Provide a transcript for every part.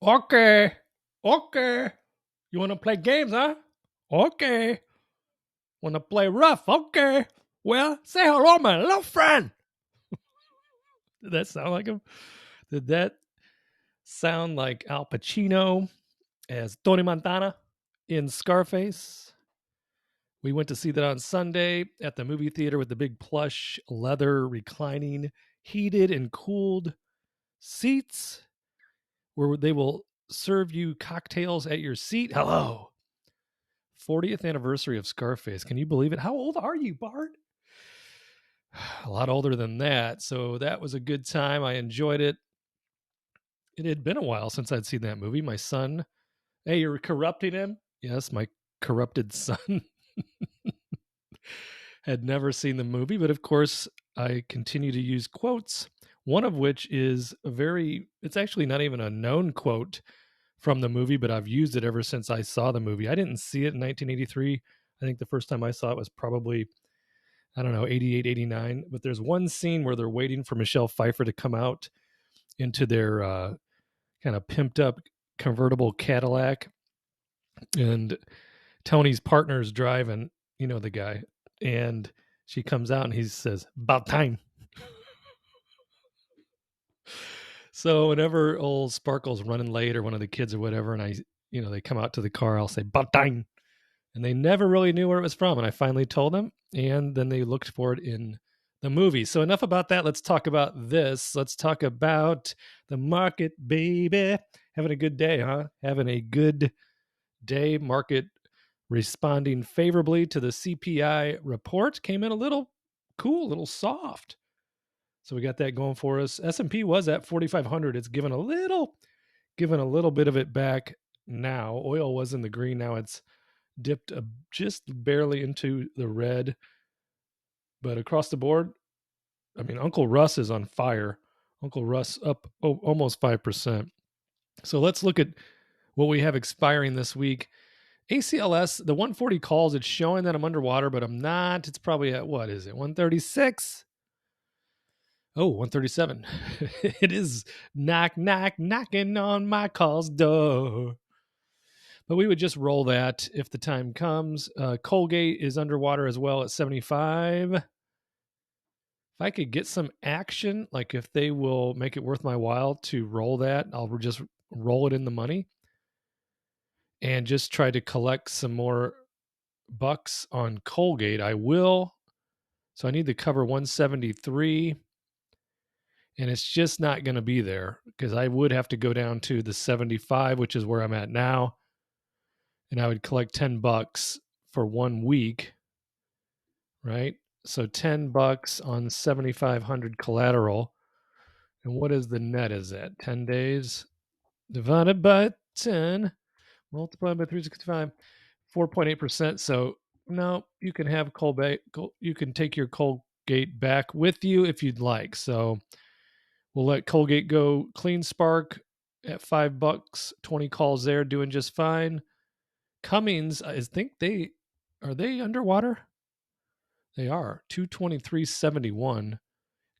Okay. Okay. You want to play games, huh? Okay. Want to play rough? Okay. Well, say hello, my little friend. Did that sound like him? Did that sound like Al Pacino as Tony Montana in Scarface? We went to see that on Sunday at the movie theater with the big plush leather reclining, heated and cooled seats where they will serve you cocktails at your seat. Hello. 40th anniversary of Scarface. Can you believe it? How old are you, Bart? A lot older than that. So that was a good time. I enjoyed it. It had been a while since I'd seen that movie. My son, hey, you're corrupting him? Yes, my corrupted son had never seen the movie, but of course, I continue to use quotes. One of which is it's actually not even a known quote from the movie, but I've used it ever since I saw the movie. I didn't see it in 1983. I think the first time I saw it was probably, I don't know, 88, 89. But there's one scene where they're waiting for Michelle Pfeiffer to come out into their kind of pimped up convertible Cadillac. And Tony's partner's driving, the guy. And she comes out and he says, "About time." So whenever old Sparkle's running late or one of the kids or whatever, and they come out to the car, I'll say, "About time." And they never really knew where it was from. And I finally told them, and then they looked for it in the movie. So enough about that. Let's talk about this. Let's talk about the market, baby. Having a good day, huh? Having a good day. Market responding favorably to the CPI report. Came in a little cool, a little soft. So we got that going for us. S&P was at 4,500. It's given a little bit of it back now. Oil was in the green. Now it's dipped just barely into the red. But across the board, I mean, Uncle Russ is on fire. Uncle Russ up almost 5%. So let's look at what we have expiring this week. ACLS, the 140 calls, it's showing that I'm underwater, but I'm not. It's probably at, what is it, 136? Oh, 137. It is knocking on my call's door. But we would just roll that if the time comes. Colgate is underwater as well at 75. If I could get some action, like if they will make it worth my while to roll that, I'll just roll it in the money and just try to collect some more bucks on Colgate. I will. So I need to cover 173. And it's just not going to be there because I would have to go down to the 75, which is where I'm at now. And I would collect $10 for 1 week, right? So $10 on 7,500 collateral. And what is the net? Is that 10 days divided by 10, multiplied by 365, 4.8%. So no, you can have Colgate. You can take your Colgate back with you if you'd like. So we'll let Colgate go. Clean Spark at $5, 20 calls there, doing just fine. Cummings, I think are they underwater? They are 223.71.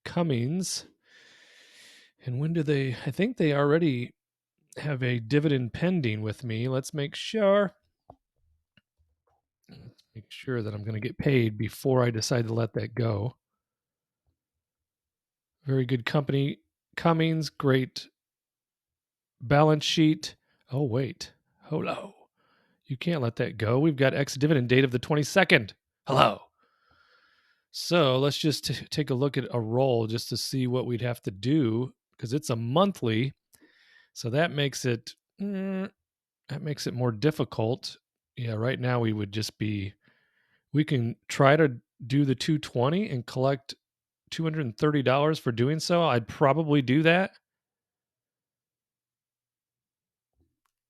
Cummings. And when do they? I think they already have a dividend pending with me. Let's make sure. Let's make sure that I'm going to get paid before I decide to let that go. Very good company. Cummings, great balance sheet. Oh, wait. Hello. You can't let that go. We've got ex-dividend date of the 22nd. Hello. So let's just take a look at a roll just to see what we'd have to do because it's a monthly. So that makes it more difficult. Yeah, right now we can try to do the 220 and collect $230 for doing so. I'd probably do that.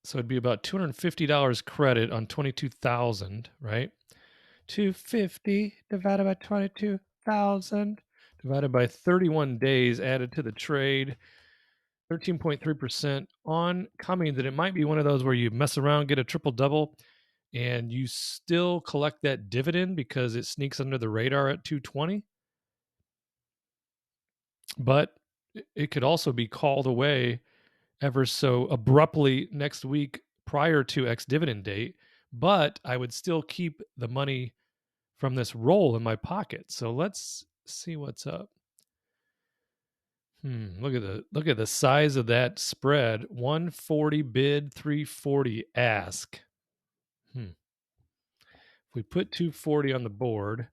So it'd be about $250 credit on 22,000, right? 250 divided by 22,000 divided by 31 days added to the trade. 13.3% on Cummings. And it might be one of those where you mess around, get a triple double, and you still collect that dividend because it sneaks under the radar at 220. But it could also be called away ever so abruptly next week prior to ex-dividend date, but I would still keep the money from this roll in my pocket. So let's see what's up. Look at the size of that spread. 140 bid, 340 ask. If we put 240 on the board,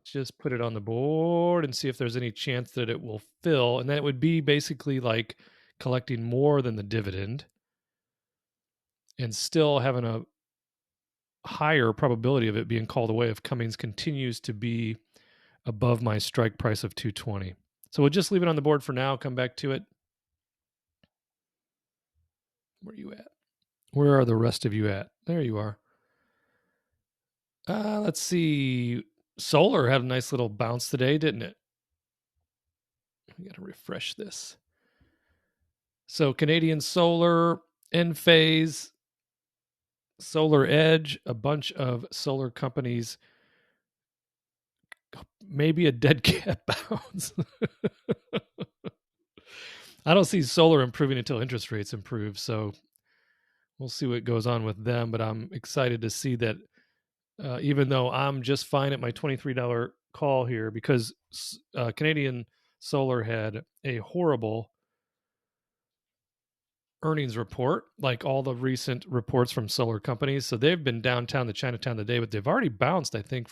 just put it on the board and see if there's any chance that it will fill. And then it would be basically like collecting more than the dividend and still having a higher probability of it being called away if Cummings continues to be above my strike price of 220. So we'll just leave it on the board for now, come back to it. Where are you at? Where are the rest of you at? There you are. Let's see. Solar had a nice little bounce today, didn't it? We got to refresh this. So Canadian Solar, Enphase, Solar Edge, a bunch of solar companies, maybe a dead cat bounce. I don't see solar improving until interest rates improve. So we'll see what goes on with them. But I'm excited to see that even though I'm just fine at my $23 call here because Canadian Solar had a horrible earnings report, like all the recent reports from solar companies. So they've been downtown to Chinatown today, but they've already bounced, I think,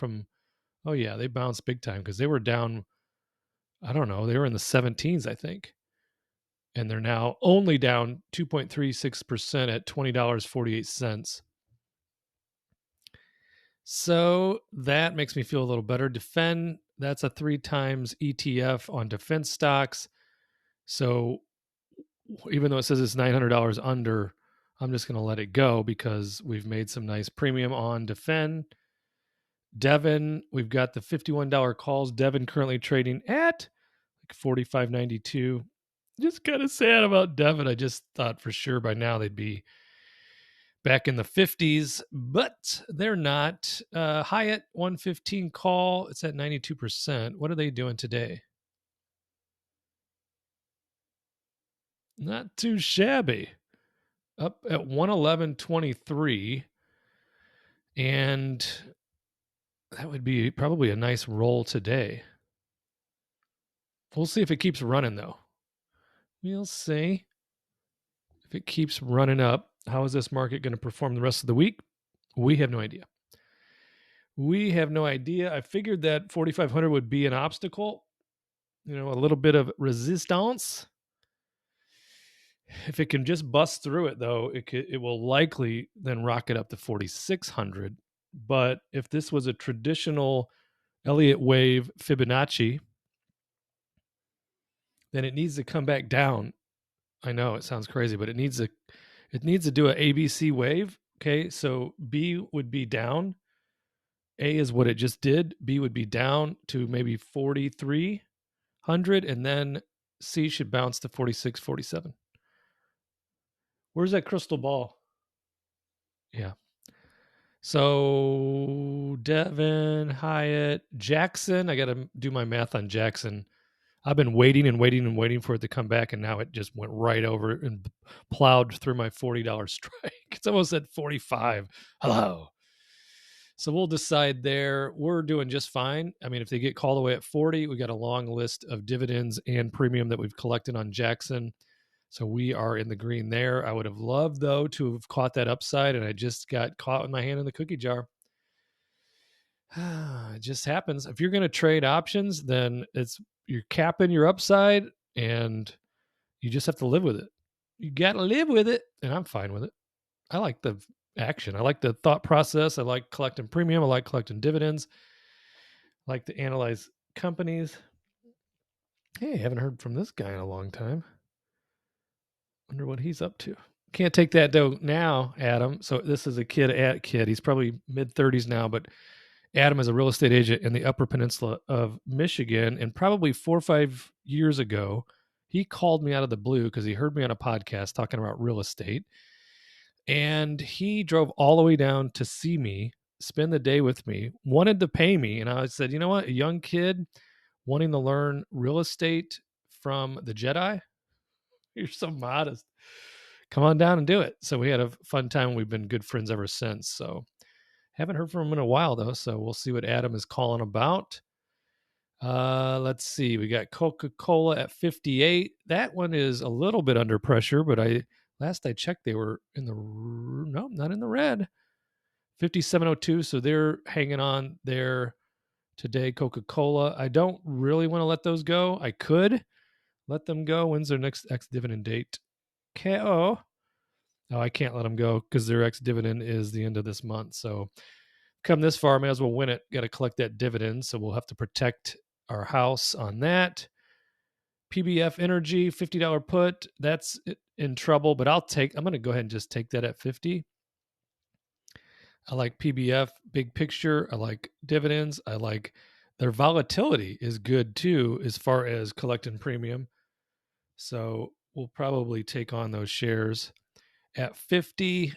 they bounced big time because they were down, I don't know, they were in the 17s, I think. And they're now only down 2.36% at $20.48. So that makes me feel a little better. Defend, that's a 3 times ETF on defense stocks. So even though it says it's $900 under, I'm just going to let it go because we've made some nice premium on Defend. Devon, we've got the $51 calls. Devon currently trading at like $45.92. Just kind of sad about Devon. I just thought for sure by now they'd be back in the 50s, but they're not. Hyatt 115 call, it's at 92%. What are they doing today? Not too shabby. Up at 111.23. And that would be probably a nice roll today. We'll see if it keeps running, though. We'll see if it keeps running up. How is this market going to perform the rest of the week? We have no idea. I figured that 4,500 would be an obstacle, a little bit of resistance. If it can just bust through it, though, it will likely then rocket up to 4,600. But if this was a traditional Elliott wave Fibonacci, then it needs to come back down. I know it sounds crazy, but it needs to do an ABC wave. Okay, so B would be down. A is what it just did. B would be down to maybe 4,300, and then C should bounce to 46, 47. Where's that crystal ball? Yeah. So Devon, Hyatt, Jackson. I got to do my math on Jackson. I've been waiting for it to come back, and now it just went right over and plowed through my $40 strike. It's almost at 45. Hello. So we'll decide there. We're doing just fine. I mean, if they get called away at 40, we got a long list of dividends and premium that we've collected on Jackson. So we are in the green there. I would have loved, though, to have caught that upside, and I just got caught with my hand in the cookie jar. It just happens. If you're going to trade options, then you're capping your upside, and you just have to live with it. You got to live with it, and I'm fine with it. I like the action. I like the thought process. I like collecting premium. I like collecting dividends. I like to analyze companies. Hey, I haven't heard from this guy in a long time. Wonder what he's up to. Can't take that dough now, Adam. So this is a kid. He's probably mid-30s now, but Adam is a real estate agent in the Upper Peninsula of Michigan. And probably 4 or 5 years ago, he called me out of the blue because he heard me on a podcast talking about real estate. And he drove all the way down to see me, spend the day with me, wanted to pay me. And I said, you know what? A young kid wanting to learn real estate from the Jedi? You're so modest. Come on down and do it. So we had a fun time. We've been good friends ever since. So haven't heard from him in a while though. So we'll see what Adam is calling about. Let's see. We got Coca-Cola at 58. That one is a little bit under pressure, but last I checked, they were in the no, not in the red. 57.02. So they're hanging on there today. Coca-Cola. I don't really want to let those go. I could let them go. When's their next ex-dividend date? KO. Oh, I can't let them go because their ex-dividend is the end of this month. So come this far, may as well win it. Got to collect that dividend. So we'll have to protect our house on that. PBF Energy, $50 put. That's in trouble, but I'm going to go ahead and just take that at 50. I like PBF, big picture. I like dividends. I like their volatility is good too, as far as collecting premium. So we'll probably take on those shares at 50.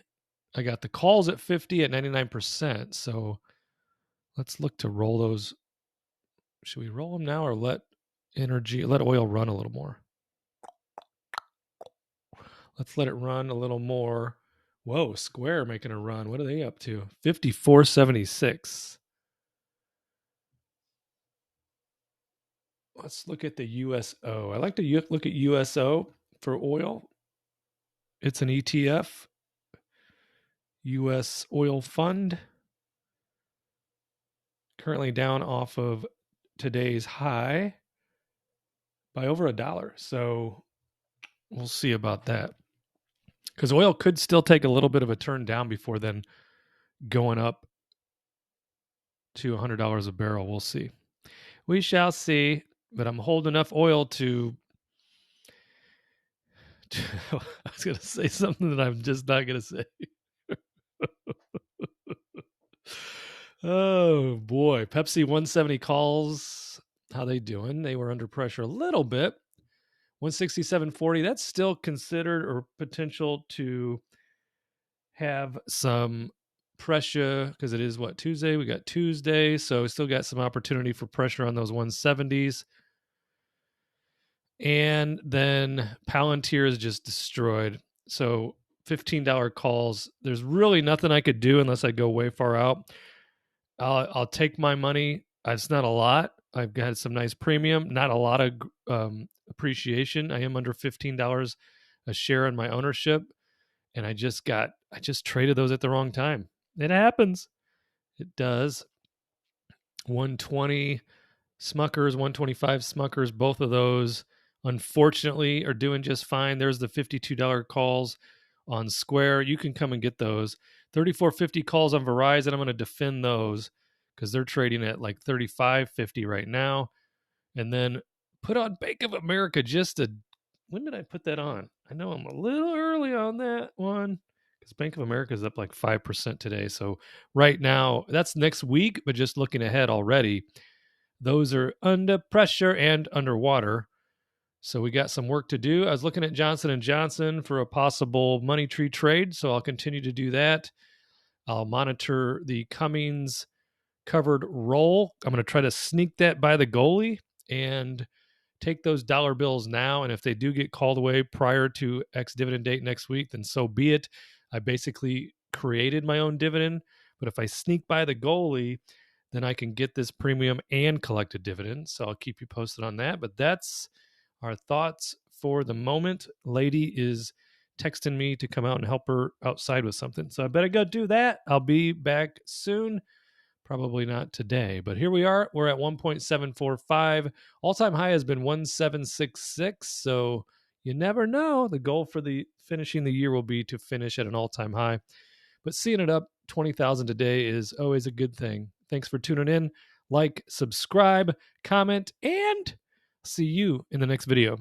I got the calls at 50 at 99%. So let's look to roll those. Should we roll them now or let oil run a little more? Let's let it run a little more. Whoa, Square making a run. What are they up to? 54.76. Let's look at the USO. I like to look at USO for oil. It's an ETF, US Oil Fund. Currently down off of today's high by over $1. So we'll see about that. Because oil could still take a little bit of a turn down before then going up to $100 a barrel. We'll see. We shall see. But I'm holding enough oil to I was going to say something that I'm just not going to say. Oh, boy. Pepsi 170 calls. How they doing? They were under pressure a little bit. 167.40. That's still considered or potential to have some pressure because it is Tuesday? We got Tuesday. So we still got some opportunity for pressure on those 170s. And then Palantir is just destroyed. So $15 calls. There's really nothing I could do unless I go way far out. I'll take my money. It's not a lot. I've got some nice premium, not a lot of appreciation. I am under $15 a share in my ownership. And I just traded those at the wrong time. It happens. It does. 120 Smuckers, 125 Smuckers, both of those unfortunately are doing just fine. There's the $52 calls on Square. You can come and get those. 34.50 calls on Verizon. I'm going to defend those because they're trading at like 35.50 right now. And then put on Bank of America when did I put that on? I know I'm a little early on that one because Bank of America is up like 5% today. So right now, that's next week, but just looking ahead already, those are under pressure and underwater. So we got some work to do. I was looking at Johnson & Johnson for a possible money tree trade, so I'll continue to do that. I'll monitor the Cummings covered roll. I'm going to try to sneak that by the goalie and take those dollar bills now. And if they do get called away prior to ex-dividend date next week, then so be it. I basically created my own dividend. But if I sneak by the goalie, then I can get this premium and collect a dividend. So I'll keep you posted on that. But that's our thoughts for the moment. Lady is texting me to come out and help her outside with something. So I better go do that. I'll be back soon. Probably not today, but here we are. We're at 1.745. All-time high has been 1.766. So you never know. The goal for the finishing the year will be to finish at an all-time high. But seeing it up 20,000 today is always a good thing. Thanks for tuning in. Like, subscribe, comment, and see you in the next video.